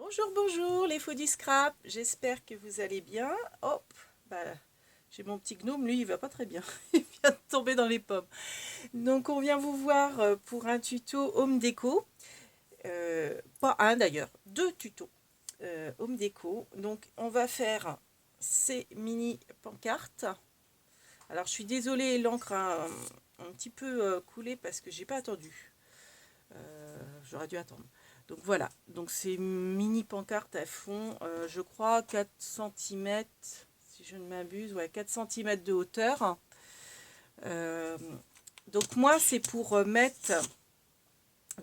Bonjour, bonjour les faux du scrap, j'espère que vous allez bien. Hop, bah, j'ai mon petit gnome, lui il va pas très bien, il vient de tomber dans les pommes. Donc on vient vous voir pour un tuto home déco, pas un d'ailleurs, deux tutos home déco. Donc on va faire ces mini pancartes. Alors je suis désolée, l'encre a un petit peu coulé parce que j'ai pas attendu. J'aurais dû attendre. Donc voilà, donc ces mini pancartes elles font je crois 4 cm, si je ne m'abuse, ouais, 4 cm de hauteur. Euh, donc moi c'est pour mettre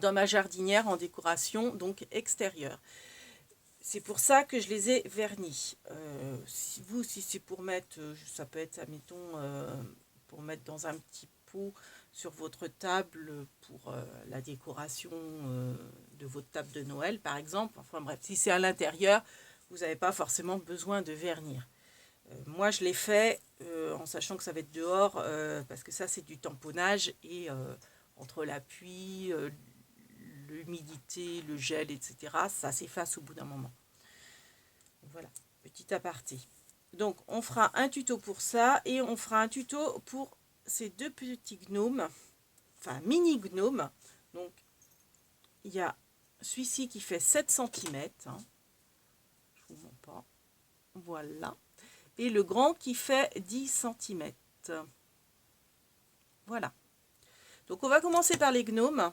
dans ma jardinière en décoration, donc extérieure. C'est pour ça que je les ai vernis. Si c'est pour mettre, ça peut être, admettons, pour mettre dans un petit pot sur votre table pour la décoration de votre table de Noël, par exemple. Enfin bref, si c'est à l'intérieur, vous n'avez pas forcément besoin de vernir. Moi, je l'ai fait en sachant que ça va être dehors, parce que ça, c'est du tamponnage et entre la pluie, l'humidité, le gel, etc., ça s'efface au bout d'un moment. Voilà, petit aparté. Donc, on fera un tuto pour ça et on fera un tuto pour ces deux petits gnomes, enfin mini gnomes. Donc, il y a celui-ci qui fait 7 cm. Hein. Je vous montre pas. Voilà. Et le grand qui fait 10 cm. Voilà. Donc, on va commencer par les gnomes.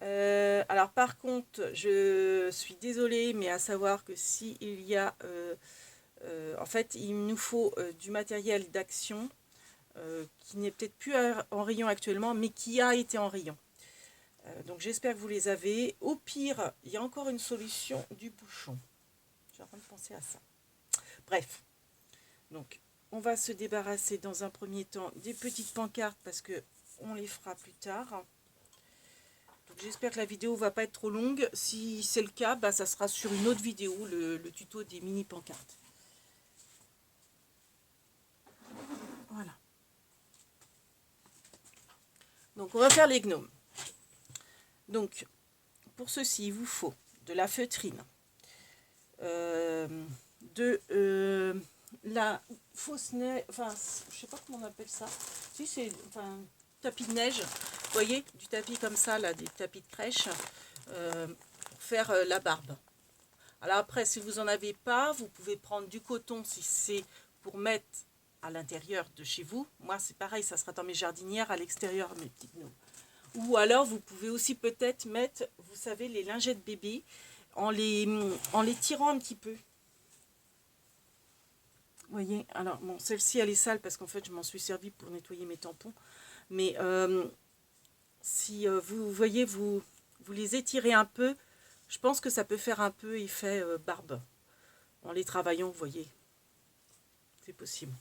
Alors par contre, je suis désolée, mais à savoir que s'il y a, en fait, il nous faut du matériel d'action qui n'est peut-être plus en rayon actuellement, mais qui a été en rayon. Donc j'espère que vous les avez. Au pire, il y a encore une solution du bouchon. J'ai en train de penser à ça. Bref, donc on va se débarrasser dans un premier temps des petites pancartes parce que on les fera plus tard. J'espère que la vidéo va pas être trop longue. Si c'est le cas, bah, ça sera sur une autre vidéo, le tuto des mini pancartes. Voilà. Donc on va faire les gnomes. Donc pour ceci, il vous faut de la feutrine, de la fausse neige, enfin je sais pas comment on appelle ça. Si c'est enfin tapis de neige, vous voyez, du tapis comme ça là, des tapis de crèche pour faire la barbe. Alors après, si vous n'en avez pas, vous pouvez prendre du coton si c'est pour mettre à l'intérieur de chez vous. Moi, c'est pareil, ça sera dans mes jardinières, à l'extérieur, mes petites gnomes. Ou alors, vous pouvez aussi peut-être mettre, vous savez, les lingettes bébés en les tirant un petit peu. Vous voyez, alors, bon, celle-ci, elle est sale parce qu'en fait, je m'en suis servi pour nettoyer mes tampons. Mais si vous voyez, vous les étirez un peu, je pense que ça peut faire un peu effet barbe. En les travaillant, vous voyez, c'est possible.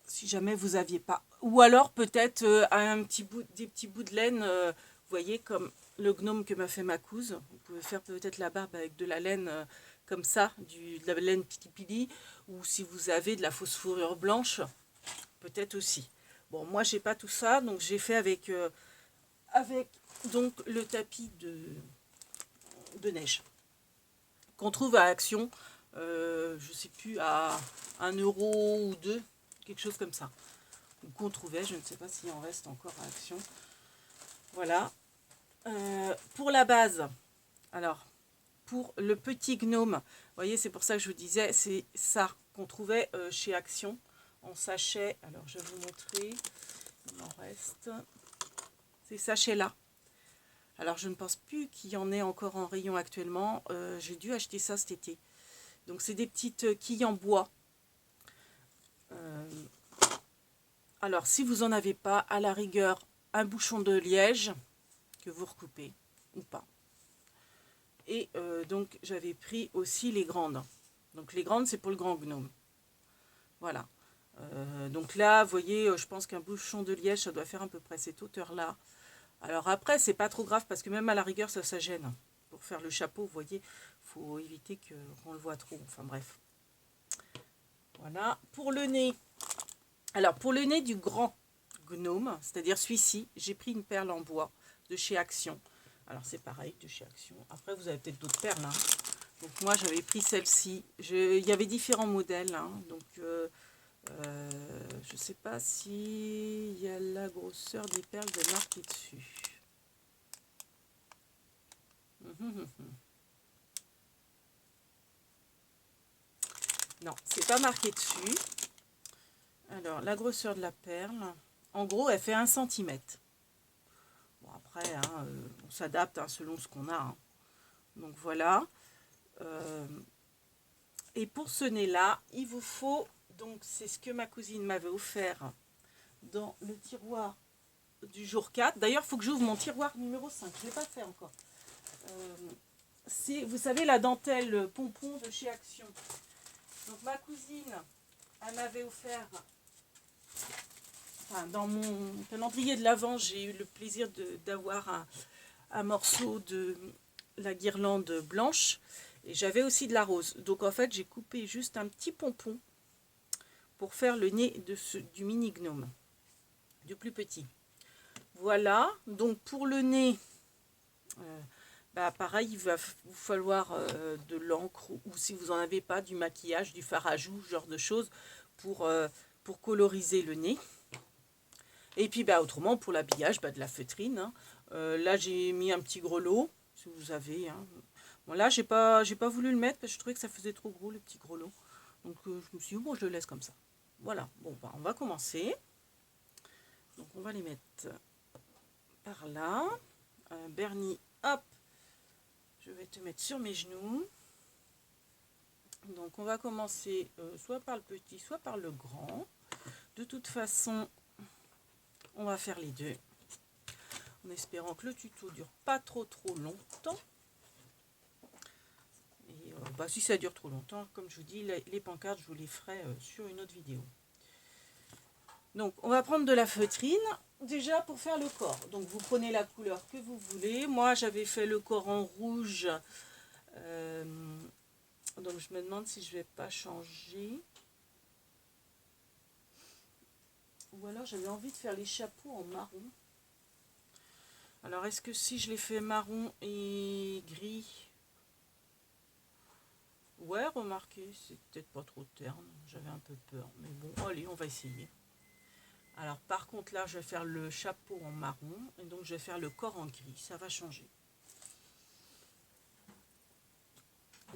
Si jamais vous aviez pas. Ou alors peut-être des petits bouts de laine, vous voyez, comme le gnome que m'a fait ma couse. Vous pouvez faire peut-être la barbe avec de la laine comme ça, de la laine pili-pili. Ou si vous avez de la fausse fourrure blanche, peut-être aussi. Bon, moi j'ai pas tout ça, donc j'ai fait avec donc le tapis de neige qu'on trouve à Action, je sais plus, à 1 € ou 2, quelque chose comme ça. Ou qu'on trouvait, je ne sais pas s'il en reste encore à Action. Voilà. Pour la base, alors, pour le petit gnome, vous voyez, c'est pour ça que je vous disais, c'est ça qu'on trouvait chez Action, en sachet. Alors, je vais vous montrer, il en reste. Ces sachets-là. Alors, je ne pense plus qu'il y en ait encore en rayon actuellement. J'ai dû acheter ça cet été. Donc, c'est des petites quilles en bois. Alors, si vous n'en avez pas, à la rigueur, un bouchon de liège que vous recoupez ou pas. Et donc, j'avais pris aussi les grandes. Donc, les grandes, c'est pour le grand gnome. Voilà. Donc là, vous voyez, je pense qu'un bouchon de liège, ça doit faire à peu près cette hauteur-là. Alors après, c'est pas trop grave parce que même à la rigueur, ça gêne. Pour faire le chapeau, vous voyez, il faut éviter qu'on le voit trop. Enfin bref. Voilà. Pour le nez. Alors, pour le nez du grand gnome, c'est-à-dire celui-ci, j'ai pris une perle en bois de chez Action. Alors c'est pareil de chez Action. Après vous avez peut-être d'autres perles, hein. Donc moi j'avais pris celle-ci. Il y avait différents modèles, hein. Donc je sais pas si il y a la grosseur des perles de marquée dessus. Non, c'est pas marqué dessus. Alors, la grosseur de la perle, en gros, elle fait 1 cm. Bon, après, hein, on s'adapte, hein, selon ce qu'on a, hein. Donc, voilà. Et pour ce nez-là, il vous faut... Donc, c'est ce que ma cousine m'avait offert dans le tiroir du jour 4. D'ailleurs, il faut que j'ouvre mon tiroir numéro 5. Je ne l'ai pas fait encore. C'est, vous savez, la dentelle pompon de chez Action. Donc, ma cousine, elle m'avait offert... Enfin, dans mon calendrier de l'Avent, j'ai eu le plaisir d'avoir un morceau de la guirlande blanche. Et j'avais aussi de la rose. Donc, en fait, j'ai coupé juste un petit pompon pour faire le nez du mini gnome, du plus petit. Voilà. Donc, pour le nez, pareil, il va vous falloir de l'encre ou si vous n'en avez pas, du maquillage, du fard à joues, ce genre de choses pour coloriser le nez. Et puis autrement pour l'habillage, de la feutrine, hein. Là j'ai mis un petit grelot, si vous avez, hein. Bon là j'ai pas voulu le mettre parce que je trouvais que ça faisait trop gros le petit grelot. Donc je me suis dit bon je le laisse comme ça. Voilà, bon on va commencer. Donc on va les mettre par là. Bernie, hop, je vais te mettre sur mes genoux. Donc on va commencer soit par le petit, soit par le grand. De toute façon, on va faire les deux, en espérant que le tuto dure pas trop longtemps. Et si ça dure trop longtemps, comme je vous dis, les pancartes, je vous les ferai sur une autre vidéo. Donc, on va prendre de la feutrine, déjà pour faire le corps. Donc, vous prenez la couleur que vous voulez. Moi, j'avais fait le corps en rouge. Donc, je me demande si je vais pas changer. Ou alors, j'avais envie de faire les chapeaux en marron. Alors, est-ce que si je les fais marron et gris... Ouais, remarquez, c'est peut-être pas trop terne. J'avais un peu peur. Mais bon, allez, on va essayer. Alors, par contre, là, je vais faire le chapeau en marron. Et donc, je vais faire le corps en gris. Ça va changer.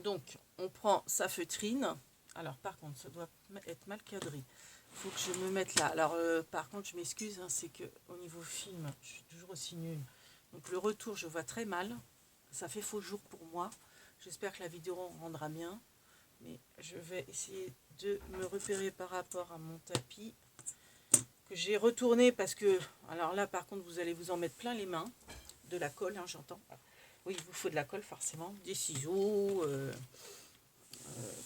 Donc, on prend sa feutrine. Alors, par contre, ça doit être mal cadré. Il faut que je me mette là. Alors, par contre, je m'excuse. Hein, c'est qu'au niveau film, je suis toujours aussi nulle. Donc, le retour, je vois très mal. Ça fait faux jour pour moi. J'espère que la vidéo rendra bien. Mais je vais essayer de me repérer par rapport à mon tapis. Que j'ai retourné parce que... Alors là, par contre, vous allez vous en mettre plein les mains. De la colle, hein, j'entends. Oui, il vous faut de la colle, forcément. Des ciseaux,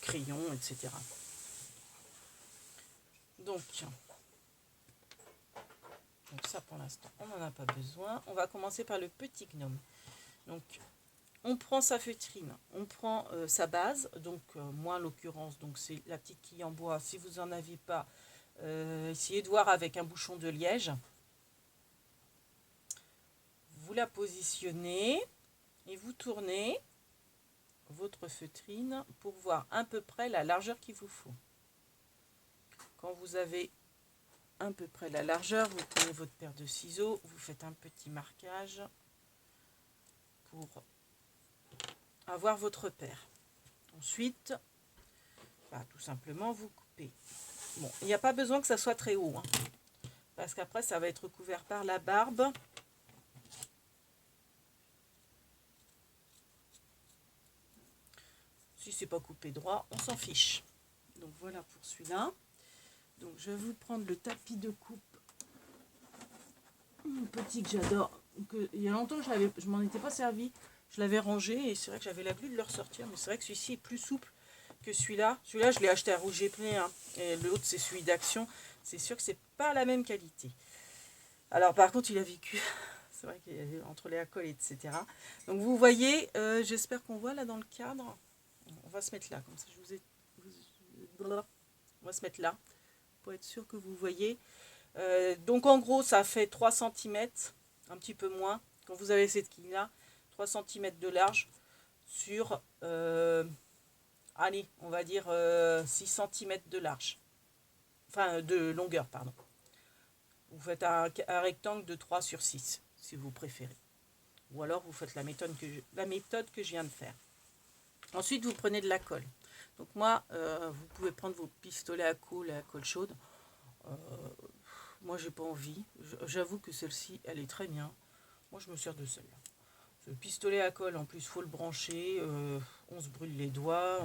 crayons, etc. Donc ça, pour l'instant, on n'en a pas besoin. On va commencer par le petit gnome. Donc, on prend sa feutrine, on prend sa base, donc moi en l'occurrence, donc c'est la petite quille en bois. Si vous n'en avez pas, essayez de voir avec un bouchon de liège. Vous la positionnez et vous tournez votre feutrine pour voir à peu près la largeur qu'il vous faut. Quand vous avez à peu près la largeur, vous prenez votre paire de ciseaux, vous faites un petit marquage pour avoir votre paire. Ensuite, tout simplement vous coupez. Bon, il n'y a pas besoin que ça soit très haut, hein, parce qu'après ça va être couvert par la barbe. Si c'est pas coupé droit, on s'en fiche. Donc voilà pour celui-là. Donc je vais vous prendre le tapis de coupe petit que j'adore. Il y a longtemps que je m'en étais pas servi. Je l'avais rangé et c'est vrai que j'avais la glu de le ressortir. Mais c'est vrai que celui-ci est plus souple que celui-là. Celui-là, je l'ai acheté à Rouge et Play, hein, et l'autre, c'est celui d'Action. C'est sûr que c'est pas la même qualité. Alors par contre, il a vécu. C'est vrai qu'il y avait entre les accoles, etc. Donc vous voyez, j'espère qu'on voit là dans le cadre. On va se mettre là, comme ça je vous ai... On va se mettre là, pour être sûr que vous voyez. Donc en gros, ça fait 3 cm, un petit peu moins. Quand vous avez cette quille là, 3 cm de large sur, allez, on va dire 6 cm de large. Enfin, de longueur, pardon. Vous faites un rectangle de 3 sur 6, si vous préférez. Ou alors, vous faites la méthode que je viens de faire. Ensuite, vous prenez de la colle. Donc moi, vous pouvez prendre vos pistolets à colle chaude. Moi, j'ai pas envie. J'avoue que celle-ci, elle est très bien. Moi, je me sers de celle-là. Le pistolet à colle, en plus, faut le brancher. On se brûle les doigts.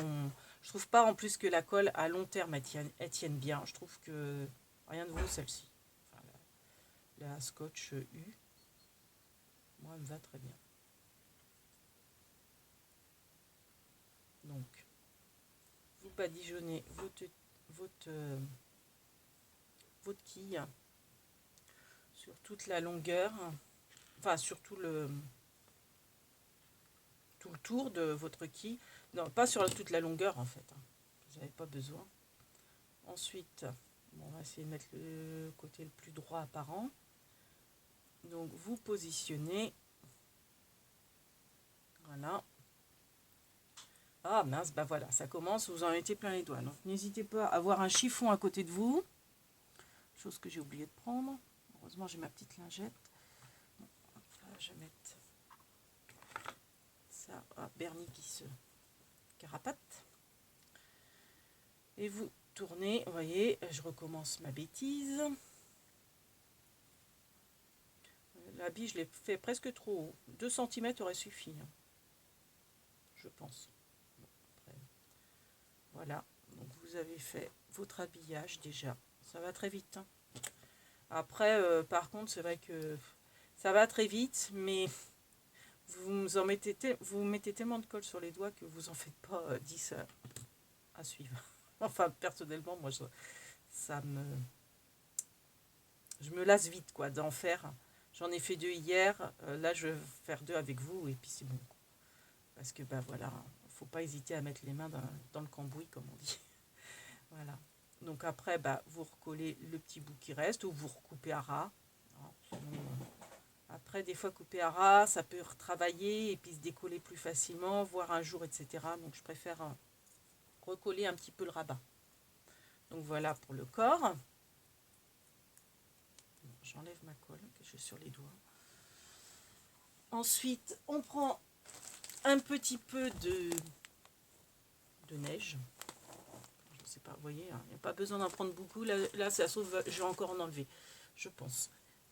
Je trouve pas, en plus, que la colle, à long terme, elle tienne bien. Je trouve que rien de vaut celle-ci. Enfin, la Scotch U. Moi, elle me va très bien. Donc, vous badigeonnez votre quille sur toute la longueur, enfin sur tout le tour de votre quille. Non, pas sur toute la longueur en fait, vous n'avez pas besoin. Ensuite, on va essayer de mettre le côté le plus droit apparent. Donc vous positionnez, voilà. Ah mince, bah voilà, ça commence, vous en mettez plein les doigts. Donc n'hésitez pas à avoir un chiffon à côté de vous, chose que j'ai oublié de prendre. Heureusement j'ai ma petite lingette. Bon, là, je vais mettre ça. Ah, Bernie qui se carapate. Et vous tournez, vous voyez, je recommence ma bêtise. L'habit, je l'ai fait presque trop haut. 2 cm aurait suffi, je pense. Bon, après, voilà, donc vous avez fait votre habillage déjà. Ça va très vite. Après, par contre, c'est vrai que ça va très vite, mais vous mettez tellement de colle sur les doigts que vous en faites pas 10 à suivre. Enfin, personnellement, moi, je me lasse vite quoi d'en faire. J'en ai fait 2 hier, là je vais faire 2 avec vous et puis c'est bon. Parce que bah voilà, faut pas hésiter à mettre les mains dans le cambouis comme on dit. Voilà. Donc après, bah, vous recollez le petit bout qui reste ou vous recoupez à ras. Après, des fois, couper à ras, ça peut retravailler et puis se décoller plus facilement, voir un jour, etc. Donc je préfère recoller un petit peu le rabat. Donc voilà pour le corps. J'enlève ma colle que j'ai sur les doigts. Ensuite, on prend un petit peu de neige. Je ne sais pas, vous voyez, il n'y a pas besoin d'en prendre beaucoup. Là, ça se trouve, je vais encore en enlever. Je pense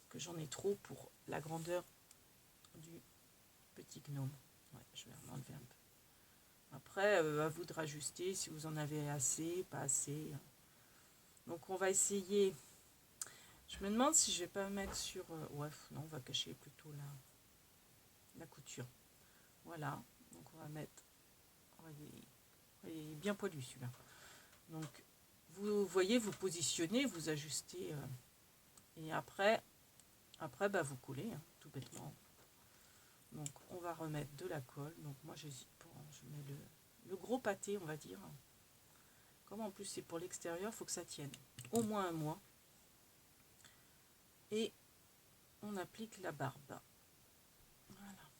que j'en ai trop pour la grandeur du petit gnome. Ouais, je vais en enlever un peu. Après, à vous de rajuster si vous en avez assez, pas assez. Donc, on va essayer. Je me demande si je vais pas mettre sur... ouais, non, on va cacher plutôt la couture. Voilà, donc on va mettre... Il est bien poilu celui-là. Donc, vous voyez, vous positionnez, vous ajustez. Et après bah, vous coulez, tout bêtement. Donc, on va remettre de la colle. Donc, moi, j'hésite pas. Je mets le gros pâté, on va dire. Comme en plus, c'est pour l'extérieur, il faut que ça tienne au moins un mois. Et on applique la barbe. Voilà.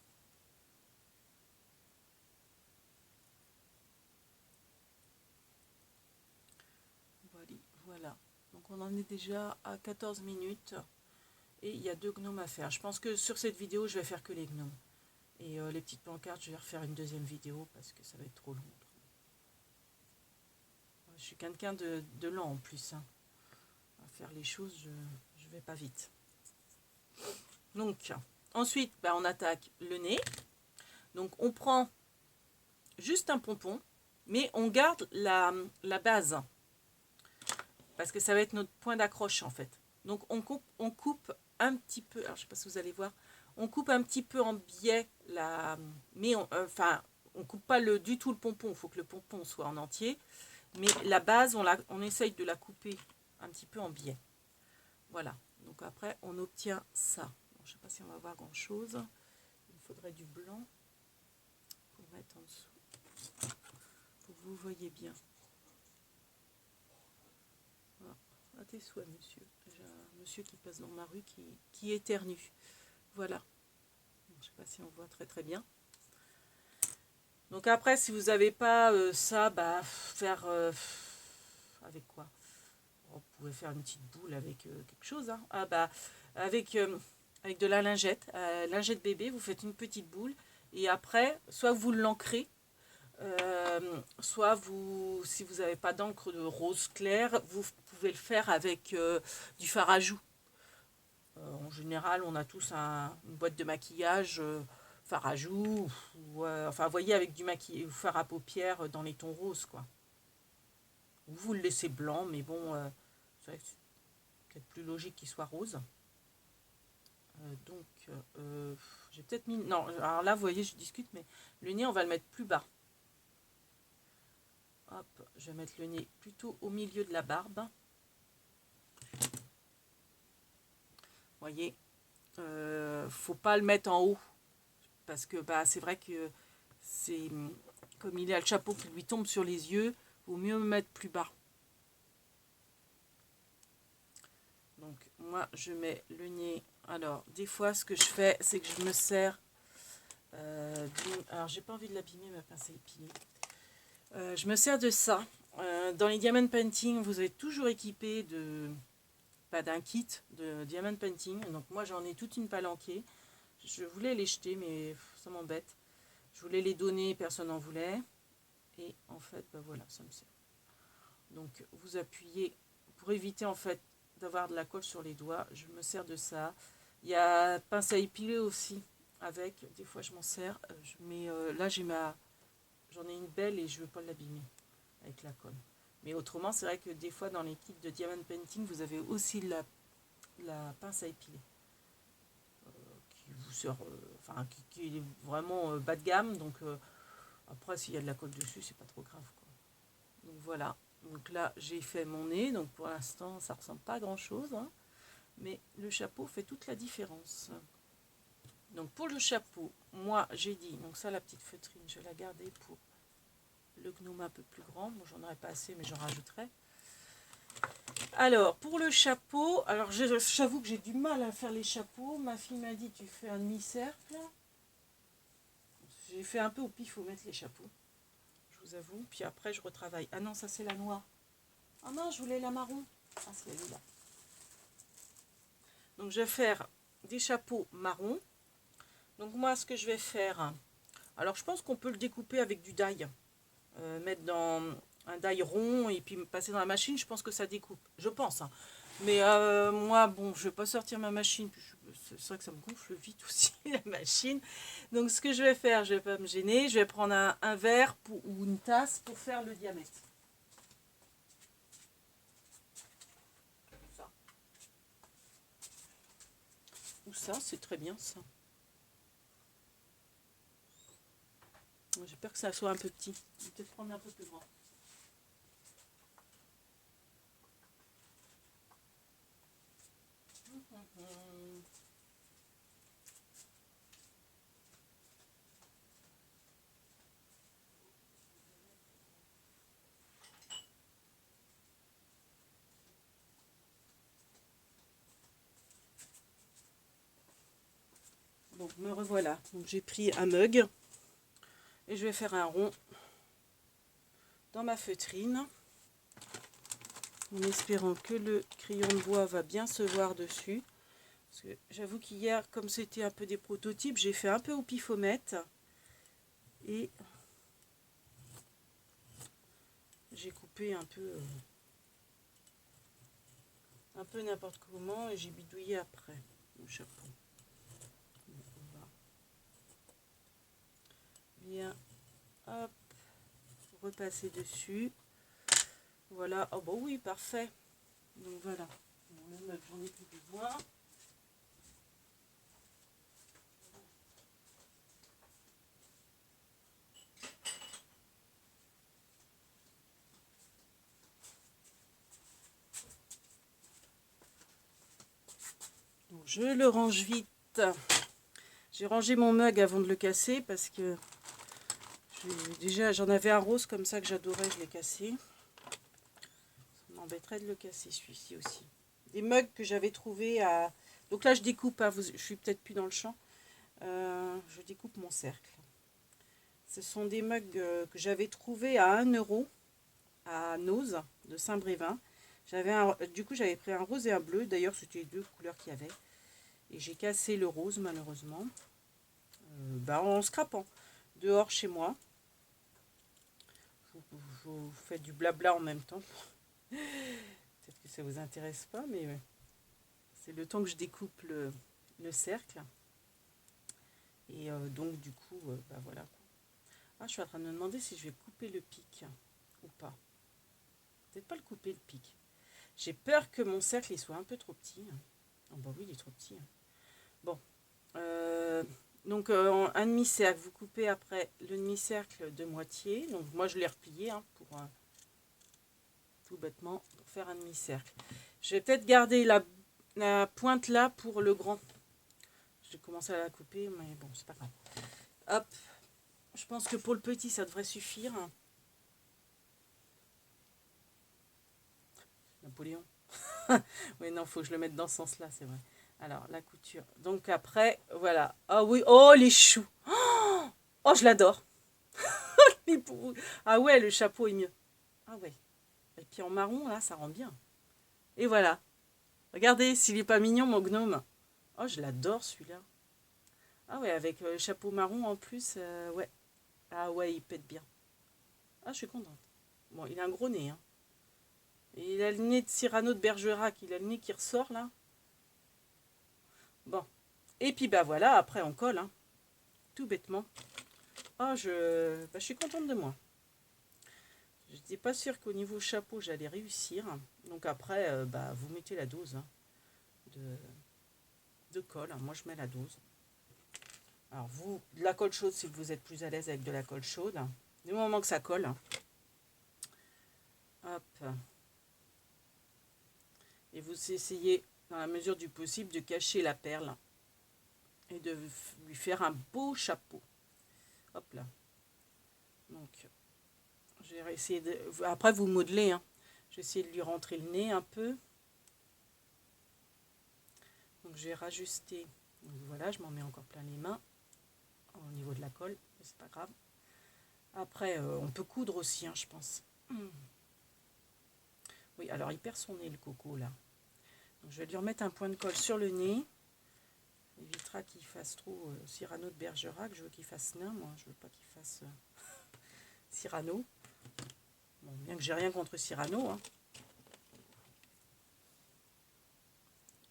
Voilà. Donc, on en est déjà à 14 minutes. Et il y a 2 gnomes à faire. Je pense que sur cette vidéo, je vais faire que les gnomes. Et les petites pancartes, je vais refaire une deuxième vidéo parce que ça va être trop long. Je suis quelqu'un de lent en plus. À faire les choses, je vais pas vite. Donc, ensuite, bah, on attaque le nez. Donc, on prend juste un pompon, mais on garde la base. Parce que ça va être notre point d'accroche en fait. Donc, on coupe un petit peu. Alors, je ne sais pas si vous allez voir. On coupe un petit peu en biais mais on coupe pas du tout le pompon. Il faut que le pompon soit en entier. Mais la base, on essaye de la couper un petit peu en biais. Voilà. Donc après, on obtient ça. Bon, je ne sais pas si on va voir grand-chose. Il faudrait du blanc pour mettre en dessous. Pour que vous voyez bien. Voilà. À tes souhaits, monsieur. J'ai un monsieur qui passe dans ma rue qui éternue. Voilà. Je sais pas si on voit très bien. Donc après, si vous n'avez pas ça, bah faire avec quoi? Vous pouvez faire une petite boule avec quelque chose. Hein. Ah bah avec de la lingette, lingette bébé, vous faites une petite boule et après, soit vous l'ancrez, soit vous, si vous n'avez pas d'encre de rose clair, vous pouvez le faire avec du fard à joues. En général, on a tous une boîte de maquillage fard à joues, ou, enfin, vous voyez, avec du maquillage, fard à paupières dans les tons roses, quoi. Ou vous le laissez blanc, mais bon, c'est peut-être plus logique qu'il soit rose. Donc, j'ai peut-être mis... Non, alors là, vous voyez, je discute, mais le nez, on va le mettre plus bas. Hop, je vais mettre le nez plutôt au milieu de la barbe. Vous voyez, faut pas le mettre en haut. Parce que bah, c'est vrai que c'est comme il a le chapeau qui lui tombe sur les yeux, vaut mieux me mettre plus bas. Donc moi je mets le nez. Alors des fois ce que je fais c'est que je me sers alors j'ai pas envie de l'abîmer ma pince à épiler. Je me sers de ça. Dans les diamond painting vous êtes toujours équipé de pas d'un kit de diamond painting. Donc moi j'en ai toute une palanquée. Je voulais les jeter mais ça m'embête. Je voulais les donner, personne n'en voulait. Et en fait, ben voilà, ça me sert. Donc vous appuyez pour éviter en fait d'avoir de la colle sur les doigts. Je me sers de ça. Il y a pince à épiler aussi avec. Des fois je m'en sers. Mais là j'en ai une belle et je ne veux pas l'abîmer avec la colle. Mais autrement, c'est vrai que des fois dans les kits de diamond painting, vous avez aussi la pince à épiler. Qui vous sert, enfin qui est vraiment bas de gamme. Donc après s'il y a de la colle dessus, c'est pas trop grave, quoi. Donc voilà, donc là j'ai fait mon nez, donc pour l'instant ça ressemble pas à grand chose, hein, mais le chapeau fait toute la différence. Donc pour le chapeau, moi j'ai dit, donc ça la petite feutrine, je vais la garder pour le gnome un peu plus grand, bon j'en aurais pas assez mais j'en rajouterai. Alors pour le chapeau, alors j'avoue que j'ai du mal à faire les chapeaux, ma fille m'a dit tu fais un demi-cercle, j'ai fait un peu au pifomètre les chapeaux. Je vous avoue, puis après je retravaille. Ah non, ça c'est la noire. Ah non, je voulais la marron. Ah, c'est là. Donc je vais faire des chapeaux marron. Donc moi ce que je vais faire, alors je pense qu'on peut le découper avec du die. Mettre dans un die rond et puis passer dans la machine, je pense que ça découpe. Je pense. Hein. Mais moi, bon, je vais pas sortir ma machine. C'est vrai que ça me gonfle vite aussi, la machine. Donc ce que je vais faire, je vais pas me gêner. Je vais prendre un verre ou une tasse pour faire le diamètre. Ça. Ou ça, c'est très bien ça. J'ai peur que ça soit un peu petit. Je vais peut-être prendre un peu plus grand. Bon, me revoilà. Donc j'ai pris un mug et je vais faire un rond dans ma feutrine en espérant que le crayon de bois va bien se voir dessus. Parce que j'avoue qu'hier, comme c'était un peu des prototypes, j'ai fait un peu au pifomètre et j'ai coupé un peu n'importe comment et j'ai bidouillé après le chapeau. On va bien hop, repasser dessus. Voilà, oh bah oui, parfait. Donc voilà, le meuble, j'en ai plus besoin. Donc je le range vite. J'ai rangé mon mug avant de le casser parce que déjà j'en avais un rose comme ça que j'adorais, je l'ai cassé. Ça m'embêterait de le casser celui-ci aussi. Des mugs que j'avais trouvé à... Donc là je découpe, hein, je suis peut-être plus dans le champ. Je découpe mon cercle. Ce sont des mugs que j'avais trouvés à 1 € à Nose de Saint-Brévin. Du coup, j'avais pris un rose et un bleu. D'ailleurs, c'était les deux couleurs qu'il y avait. Et j'ai cassé le rose, malheureusement. En scrapant. Dehors, chez moi. Je vous fais du blabla en même temps. Peut-être que ça vous intéresse pas, mais c'est le temps que je découpe le cercle. Et donc, du coup, voilà. Ah, je suis en train de me demander si je vais couper le pic ou pas. Peut-être pas le couper, le pic. J'ai peur que mon cercle il soit un peu trop petit. Oh, bah oui, il est trop petit. Bon. Donc, un demi-cercle. Vous coupez après le demi-cercle de moitié. Donc, moi, je l'ai replié pour tout bêtement pour faire un demi-cercle. Je vais peut-être garder la pointe là pour le grand. Je vais commencer à la couper, mais bon, c'est pas grave. Hop. Je pense que pour le petit, ça devrait suffire. Napoléon. Oui, non, faut que je le mette dans ce sens-là, c'est vrai. Alors, la couture. Donc après, voilà. Ah oui, oh, les choux. Oh, je l'adore. Ah ouais, le chapeau est mieux. Ah ouais. Et puis en marron, là, ça rend bien. Et voilà. Regardez, s'il est pas mignon, mon gnome. Oh, je l'adore, celui-là. Ah ouais, avec le chapeau marron en plus, ouais. Ah ouais, il pète bien. Ah, je suis contente. Bon, il a un gros nez, hein. Et il a le nez de Cyrano de Bergerac. Il a le nez qui ressort, là. Bon. Et puis, voilà, après, on colle, hein. Tout bêtement. Oh, je suis contente de moi. Je n'étais pas sûre qu'au niveau chapeau, j'allais réussir. Donc après, vous mettez la dose de colle. Moi, je mets la dose. Alors, vous, de la colle chaude, si vous êtes plus à l'aise avec de la colle chaude. Du moment que ça colle. Hop. Et vous essayez, dans la mesure du possible, de cacher la perle. Et de lui faire un beau chapeau. Hop là. Donc, je vais essayer de... Après, vous modelez, hein. Je vais essayer de lui rentrer le nez un peu. Donc, je vais rajuster. Donc, voilà, je m'en mets encore plein les mains. Au niveau de la colle, mais c'est pas grave. Après, on peut coudre aussi, hein, je pense. Oui, alors, il perd son nez, le coco, là. Donc, je vais lui remettre un point de colle sur le nez. Il évitera qu'il fasse trop Cyrano de Bergerac. Je veux qu'il fasse nain, moi. Je veux pas qu'il fasse Cyrano. Bon, bien que j'ai rien contre Cyrano, hein.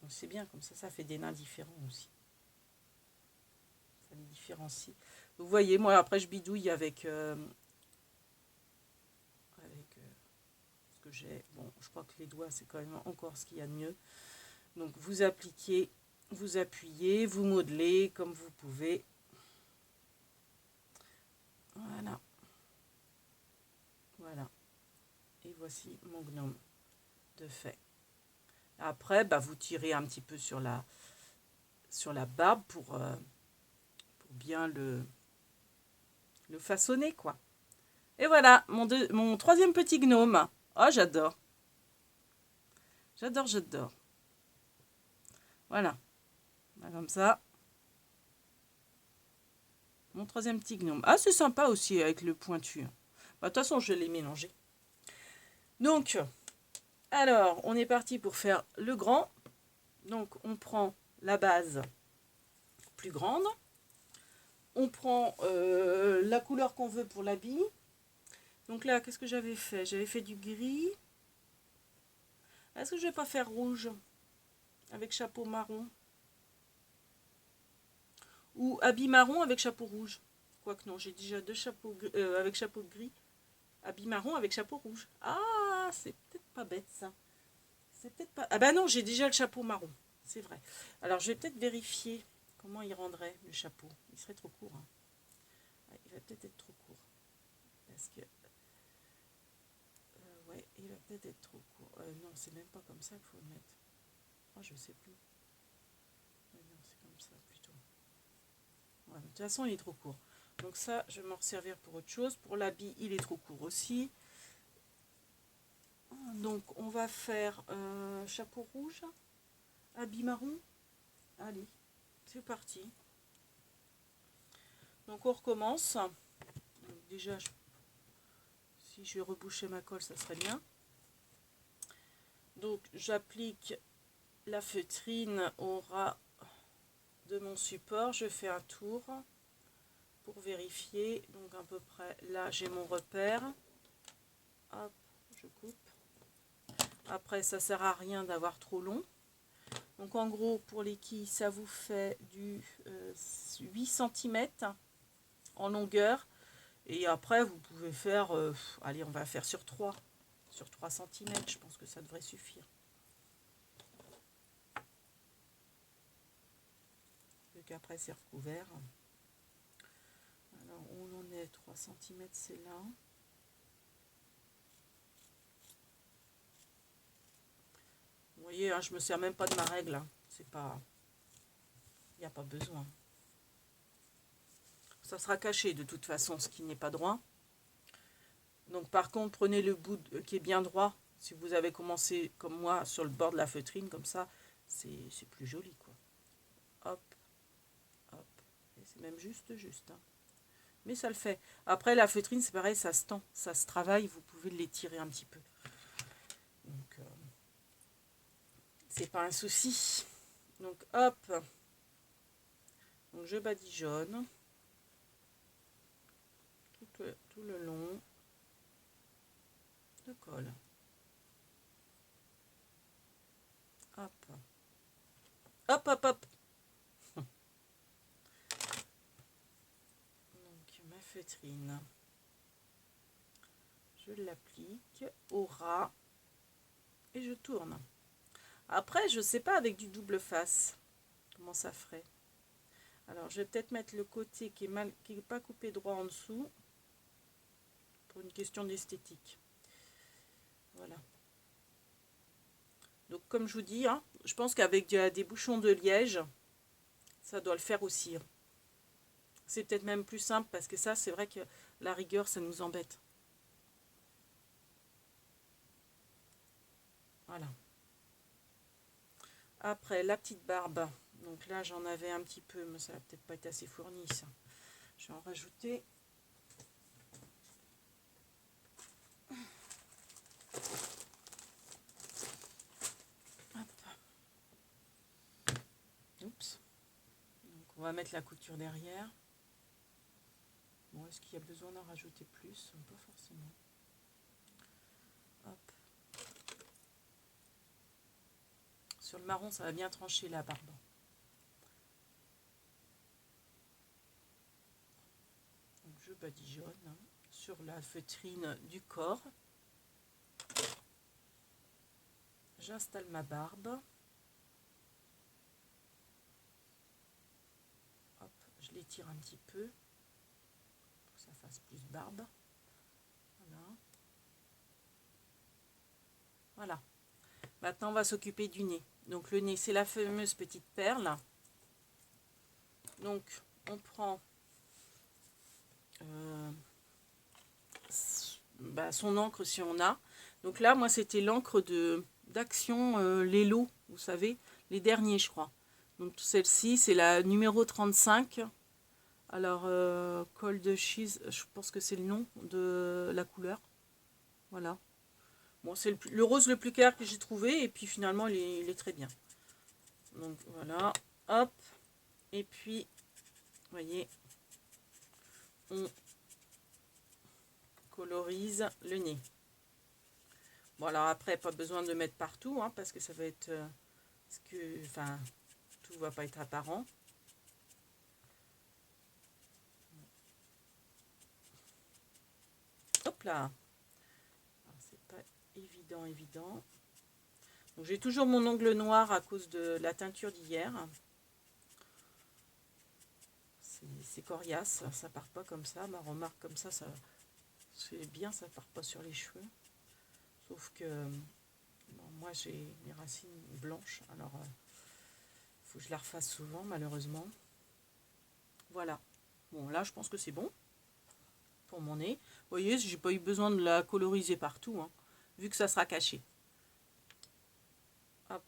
Donc, c'est bien, comme ça fait des nains différents aussi. Ça les différencie. Vous voyez, moi, après, je bidouille avec ce que j'ai. Bon, je crois que les doigts, c'est quand même encore ce qu'il y a de mieux. Donc, vous appliquez, vous appuyez, vous modelez comme vous pouvez. Voilà. Voilà. Et voici mon gnome de fait. Après, vous tirez un petit peu sur la barbe pour bien le façonner, quoi. Et voilà, mon troisième petit gnome. Oh, j'adore. J'adore, j'adore. Voilà. Comme ça. Mon troisième petit gnome. Ah, c'est sympa aussi avec le pointu. De toute façon, je l'ai mélangé. Donc, alors, on est parti pour faire le grand. Donc, on prend la base plus grande. On prend la couleur qu'on veut pour l'habit. Donc là, qu'est-ce que j'avais fait? J'avais fait du gris. Est-ce que je vais pas faire rouge avec chapeau marron? Ou habit marron avec chapeau rouge? Quoique non, j'ai déjà deux chapeaux avec chapeau gris. Habit marron avec chapeau rouge. Ah, c'est peut-être pas bête ça. C'est peut-être pas... Ah bah non, j'ai déjà le chapeau marron. C'est vrai. Alors, je vais peut-être vérifier comment il rendrait le chapeau. Il serait trop court, hein. Ouais, il va peut-être être trop court. Parce que... ouais, il va peut-être être trop court. Non, c'est même pas comme ça qu'il faut le mettre. Oh, je sais plus. Ouais, non, c'est comme ça plutôt. Ouais, de toute façon, il est trop court. Donc ça, je vais m'en servir pour autre chose. Pour l'habit, il est trop court aussi. Donc, on va faire chapeau rouge, habit marron. Allez, c'est parti. Donc on recommence. Donc déjà, si je rebouchais ma colle, ça serait bien. Donc j'applique la feutrine au ras de mon support. Je fais un tour pour vérifier. Donc à peu près là, j'ai mon repère. Hop, je coupe. Après, ça sert à rien d'avoir trop long. Donc en gros, pour les quilles, ça vous fait du 8 cm en longueur. Et après, vous pouvez faire, allez, on va faire sur 3 cm. Je pense que ça devrait suffire. Vu qu'après, c'est recouvert. Alors, où on en est? 3 cm, c'est là. Vous voyez, hein, je me sers même pas de ma règle. Hein. C'est pas... Il n'y a pas besoin. Ça sera caché de toute façon, ce qui n'est pas droit. Donc par contre, prenez le bout qui est bien droit. Si vous avez commencé comme moi sur le bord de la feutrine, comme ça, c'est plus joli, quoi. Hop, hop. Et c'est même juste. Hein. Mais ça le fait. Après, la feutrine, c'est pareil, ça se tend, ça se travaille. Vous pouvez l'étirer un petit peu. Donc, c'est pas un souci. Donc, hop. Donc, je badigeonne tout le long. Je colle. Hop. Hop, hop, hop. Donc, ma feutrine. Je l'applique au ras et je tourne. Après, je sais pas avec du double face comment ça ferait. Alors, je vais peut-être mettre le côté qui est pas coupé droit en dessous pour une question d'esthétique. Voilà. Donc, comme je vous dis, hein, je pense qu'avec des bouchons de liège, ça doit le faire aussi. Hein. C'est peut-être même plus simple parce que ça, c'est vrai que la rigueur, ça nous embête. Voilà. Après, la petite barbe. Donc là, j'en avais un petit peu, mais ça va peut-être pas être assez fourni, ça. Je vais en rajouter. Oups. Donc on va mettre la couture derrière. Bon, est-ce qu'il y a besoin d'en rajouter plus? Pas forcément. Hop. Sur le marron, ça va bien trancher la barbe. Donc je badigeonne hein, sur la feutrine du corps. J'installe ma barbe. Hop, je l'étire un petit peu pour que ça fasse plus barbe. Voilà. Voilà. Maintenant, on va s'occuper du nez. Donc le nez, c'est la fameuse petite perle. Donc on prend son encre si on a. Donc là, moi, c'était l'encre d'Action les lots, vous savez, les derniers, je crois. Donc celle-ci, c'est la numéro 35. Alors, Cold Cheese, je pense que c'est le nom de la couleur. Voilà. Bon, c'est le rose le plus clair que j'ai trouvé, et puis finalement, il est très bien. Donc voilà, hop. Et puis, vous voyez, on colorise le nez. Bon, alors après, pas besoin de mettre partout, hein, parce que ça va être... enfin, tout va pas être apparent. Hop là. C'est pas évident. Donc j'ai toujours mon ongle noir à cause de la teinture d'hier. C'est coriace, ça part pas comme ça. Ma remarque comme ça c'est bien, ça part pas sur les cheveux. Sauf que bon, moi j'ai mes racines blanches, alors faut que je la refasse souvent malheureusement. Voilà. Bon là je pense que c'est bon pour mon nez. Vous voyez, j'ai pas eu besoin de la coloriser partout, hein, vu que ça sera caché. Hop.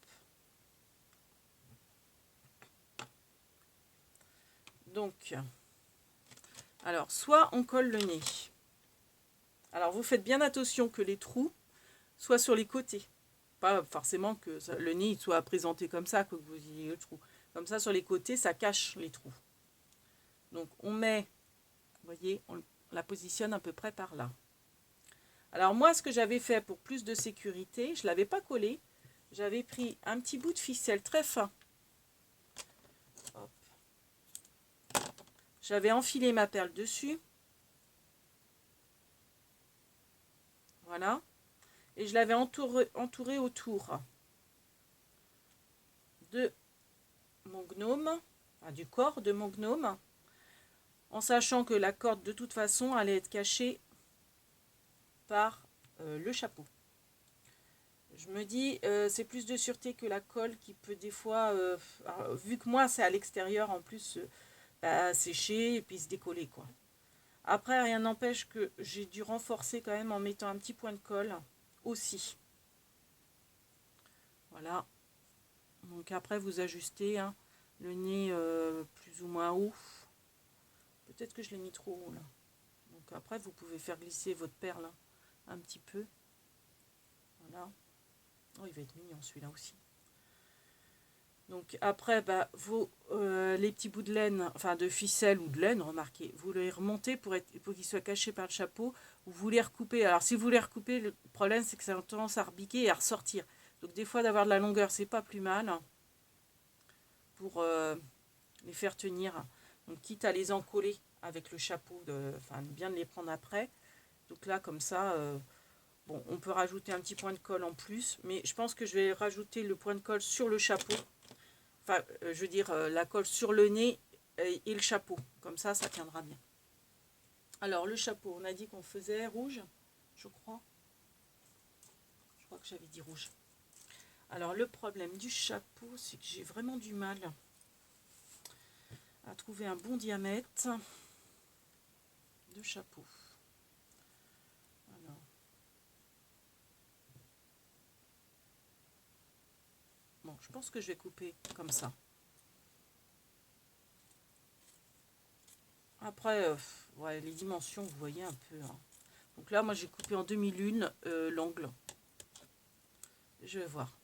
Donc Alors, soit on colle le nez. Alors, vous faites bien attention que les trous soient sur les côtés. Pas forcément que le nez soit présenté comme ça, que vous ayez le trou. Comme ça, sur les côtés, ça cache les trous. Donc, on met, vous voyez, on la positionne à peu près par là. Alors, moi, ce que j'avais fait pour plus de sécurité, je ne l'avais pas collé. J'avais pris un petit bout de ficelle très fin. Hop. J'avais enfilé ma perle dessus. Voilà. Et je l'avais entouré autour de mon gnome, enfin, du corps de mon gnome, en sachant que la corde de toute façon allait être cachée par le chapeau. Je me dis, c'est plus de sûreté que la colle qui peut des fois, vu que moi c'est à l'extérieur en plus, sécher et puis se décoller quoi. Après, rien n'empêche que j'ai dû renforcer quand même en mettant un petit point de colle aussi. Voilà. Donc après, vous ajustez hein, le nez plus ou moins haut. Peut-être que je l'ai mis trop haut là. Donc après, vous pouvez faire glisser votre perle hein, un petit peu. Voilà. Oh, il va être mignon celui-là aussi. Donc après, les petits bouts de laine, enfin de ficelle ou de laine, remarquez, vous les remontez pour qu'ils soient cachés par le chapeau. Vous les recoupez. Alors si vous les recoupez, le problème c'est que ça a tendance à rebiquer et à ressortir. Donc des fois d'avoir de la longueur, c'est pas plus mal pour les faire tenir. Donc quitte à les encoller avec le chapeau, enfin bien de les prendre après. Donc là comme ça, bon, on peut rajouter un petit point de colle en plus, mais je pense que je vais rajouter le point de colle sur le chapeau. Enfin, je veux dire, la colle sur le nez et le chapeau. Comme ça tiendra bien. Alors, le chapeau, on a dit qu'on faisait rouge, je crois. Je crois que j'avais dit rouge. Alors, le problème du chapeau, c'est que j'ai vraiment du mal à trouver un bon diamètre de chapeau. Alors. Bon, je pense que je vais couper comme ça. Après, ouais, les dimensions, vous voyez un peu. Hein. Donc là, moi, j'ai coupé en demi-lune l'angle. Je vais voir.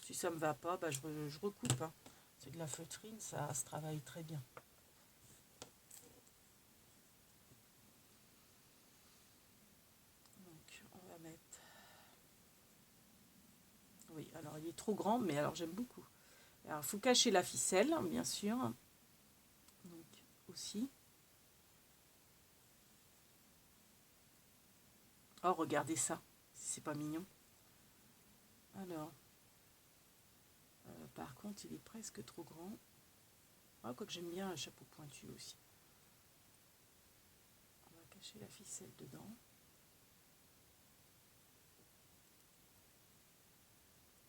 Si ça me va pas, je recoupe. Hein. C'est de la feutrine, ça se travaille très bien. Donc, on va mettre... Oui, alors il est trop grand, mais alors j'aime beaucoup. Alors, il faut cacher la ficelle, bien sûr. Donc, aussi. Oh, regardez ça, si c'est pas mignon. Alors, par contre, il est presque trop grand. Oh, quoique j'aime bien un chapeau pointu aussi. On va cacher la ficelle dedans.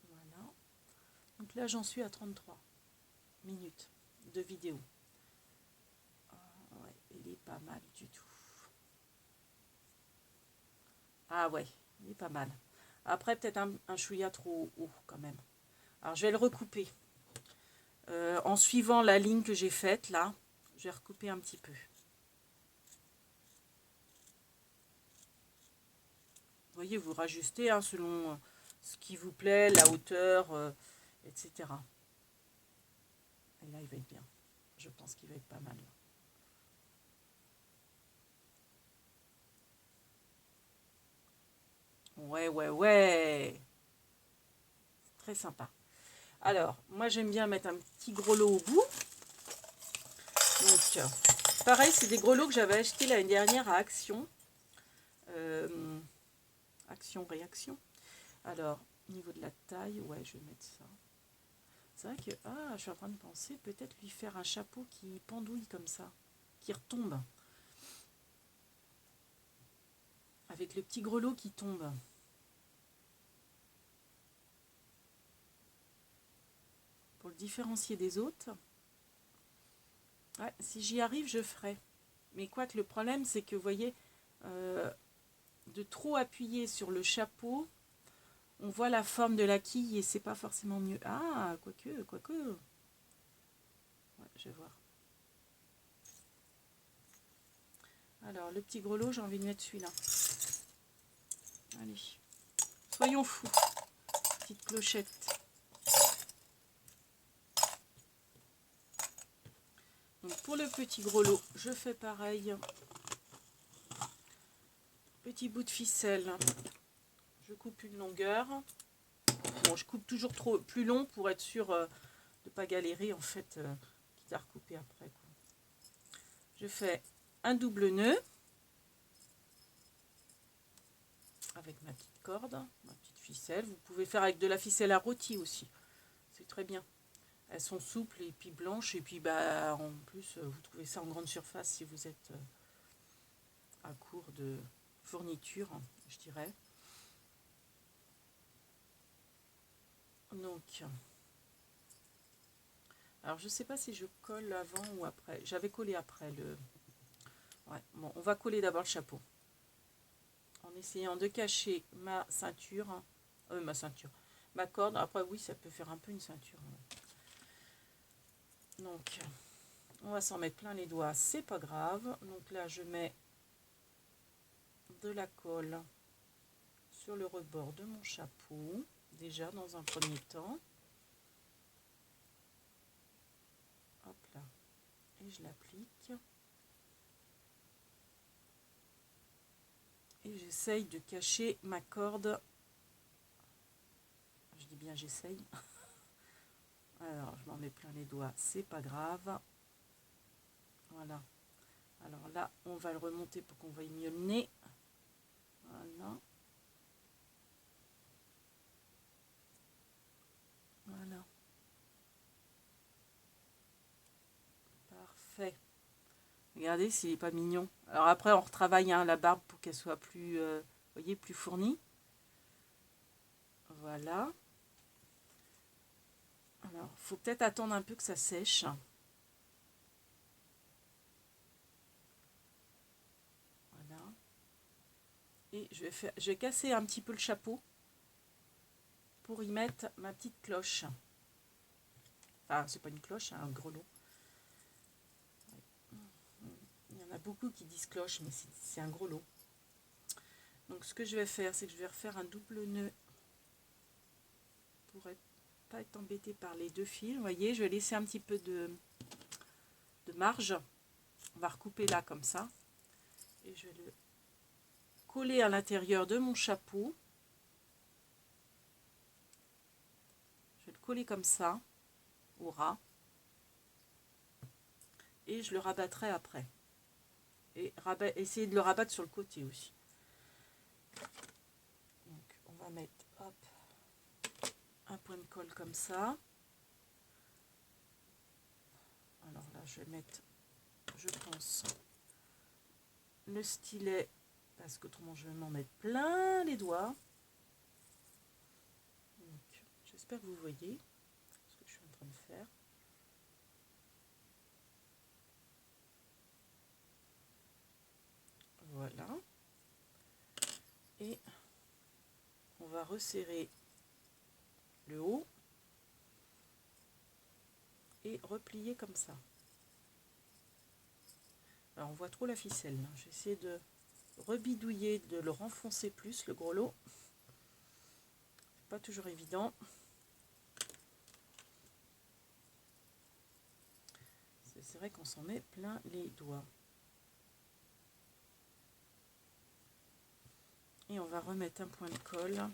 Voilà. Donc là, j'en suis à 33 minutes de vidéo. Ouais, il est pas mal du tout. Ah ouais, il est pas mal. Après, peut-être un chouïa trop haut quand même. Alors, je vais le recouper. En suivant la ligne que j'ai faite, là, je vais recouper un petit peu. Vous voyez, vous rajustez hein, selon ce qui vous plaît, la hauteur, etc. Et là, il va être bien. Je pense qu'il va être pas mal. Ouais, ouais, ouais. Très sympa. Alors, moi, j'aime bien mettre un petit grelot au bout. Donc, pareil, c'est des grelots que j'avais achetés l'année dernière à Action. Action-réaction. Alors, au niveau de la taille, ouais, je vais mettre ça. C'est vrai que, je suis en train de penser, peut-être lui faire un chapeau qui pendouille comme ça, qui retombe. Avec le petit grelot qui tombe. Pour le différencier des autres. Ouais, si j'y arrive, je ferai. Mais quoique le problème, c'est que, vous voyez, de trop appuyer sur le chapeau, on voit la forme de la quille et c'est pas forcément mieux. Ah, quoique. Ouais, je vais voir. Alors, le petit grelot, j'ai envie de mettre celui-là. Allez, soyons fous. Petite clochette. Donc, pour le petit grelot, je fais pareil. Petit bout de ficelle. Je coupe une longueur. Bon, je coupe toujours plus long pour être sûr de ne pas galérer, en fait, quitte à recouper après, quoi. Je fais un double nœud avec ma petite corde, ma petite ficelle. Vous pouvez faire avec de la ficelle à rôti aussi. C'est très bien. Elles sont souples et puis blanches. Et puis, bah, en plus, vous trouvez ça en grande surface si vous êtes à court de fourniture, je dirais. Donc, alors je sais pas si je colle avant ou après. J'avais collé après le... Ouais, bon, on va coller d'abord le chapeau. En essayant de cacher ma ceinture. Ma corde. Après, oui, ça peut faire un peu une ceinture. Donc, on va s'en mettre plein les doigts. C'est pas grave. Donc là, je mets de la colle sur le rebord de mon chapeau. Déjà, dans un premier temps. Hop là. Et je l'applique. Et j'essaye de cacher ma corde. Je dis bien j'essaye. Alors, je m'en mets plein les doigts, c'est pas grave. Voilà. Alors là, on va le remonter pour qu'on voie mieux le nez. Voilà. Voilà. Parfait. Regardez s'il n'est pas mignon. Alors après, on retravaille la barbe pour qu'elle soit plus, voyez, plus fournie. Voilà. Alors, il faut peut-être attendre un peu que ça sèche. Voilà. Et je vais casser un petit peu le chapeau pour y mettre ma petite cloche. Enfin, c'est pas une cloche, un grelot. Il y en a beaucoup qui disent cloche, mais c'est un grelot. Donc ce que je vais faire, c'est que je vais refaire un double nœud pour pas être embêté par les deux fils. Vous voyez, je vais laisser un petit peu de marge. On va recouper là comme ça. Et je vais le coller à l'intérieur de mon chapeau. Je vais le coller comme ça, au ras. Et je le rabattrai après. Et essayer de le rabattre sur le côté aussi. Donc on va mettre, hop, un point de colle comme ça. Alors là, je vais mettre, je pense, le stylet, parce qu'autrement je vais m'en mettre plein les doigts. J'espère que vous voyez ce que je suis en train de faire. Voilà. Et on va resserrer le haut et replier comme ça. Alors on voit trop la ficelle. J'essaie de rebidouiller, de le renfoncer plus, le grelot. C'est pas toujours évident. C'est vrai qu'on s'en met plein les doigts. Et on va remettre un point de colle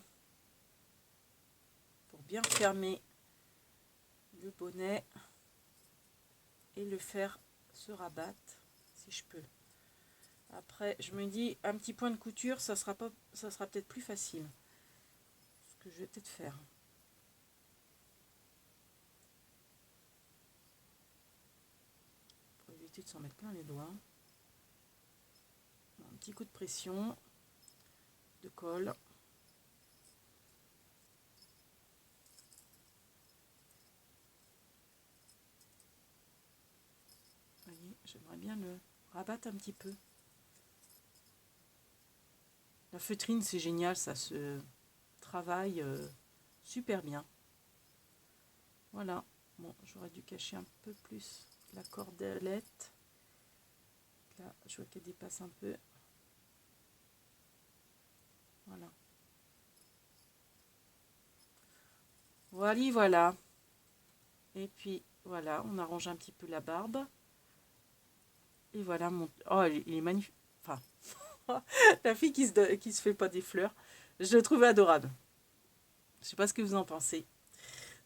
pour bien fermer le bonnet et le faire se rabattre si je peux. Après, je me dis, un petit point de couture, ça sera peut-être plus facile. Ce que je vais peut-être faire. Pour éviter de s'en mettre plein les doigts. Un petit coup de pression, de colle. Vous voyez, j'aimerais bien le rabattre un petit peu. La feutrine, c'est génial, ça se travaille super bien. Voilà. Bon, j'aurais dû cacher un peu plus la cordelette. Là, je vois qu'elle dépasse un peu. Voilà. Voilà. Et puis, voilà, on arrange un petit peu la barbe. Et voilà, mon... Oh, il est magnifique. Enfin, la fille qui se fait pas des fleurs. Je le trouve adorable. Je sais pas ce que vous en pensez.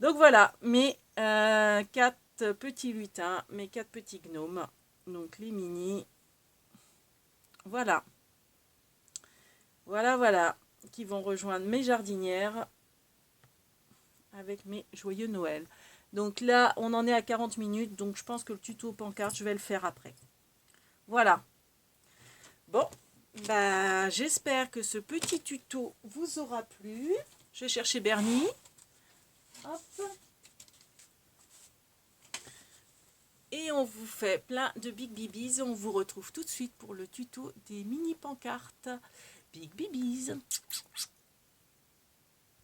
Donc voilà, mes 4 petits lutins, mes 4 petits gnomes. Donc les mini. Voilà. Voilà. Qui vont rejoindre mes jardinières avec mes joyeux Noël. Donc là, on en est à 40 minutes. Donc je pense que le tuto pancarte, je vais le faire après. Voilà. Bon, bah, j'espère que ce petit tuto vous aura plu. Je vais chercher Bernie. Hop. Et on vous fait plein de big bibis. On vous retrouve tout de suite pour le tuto des mini pancartes. Big bibis.